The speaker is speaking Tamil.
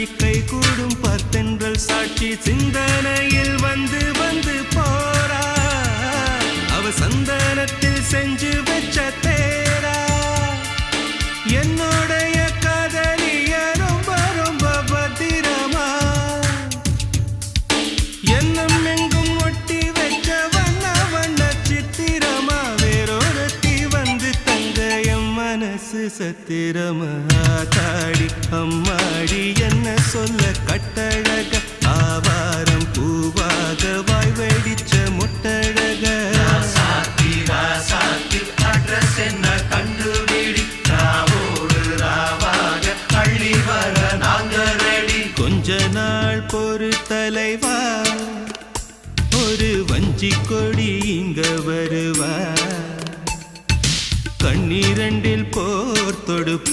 காட்சி கை கூடும் பார்த்தென்றல் சாட்சி சிந்தனையில் வந்து வந்து போறா அவ சந்தனத்தில் செஞ்சு வச்ச தேரா என்னுடைய காதலிய ரொம்ப ரொம்ப பத்திரமா என்னும் எங்கும் ஒட்டி வச்ச வண்ண வண்ண சித்திரமா வேறொருத்தி வந்து தங்க என் மனசு சத்திரமா தாடி அம்மாடி என்ன சொல்ல கட்டழக ஆவாரம் பூவாக வாய் வெடிச்ச முட்டழக அட்ரஸ் என்ன கண்டுபிடி ராவோடு ராவாக அள்ளி வர நாங்க ரெடி கொஞ்ச நாள் பொறு தலைவா ஒரு வஞ்சி கொடி இங்க வருவா கண்ணீரண்டில் போர் தொடுப்பா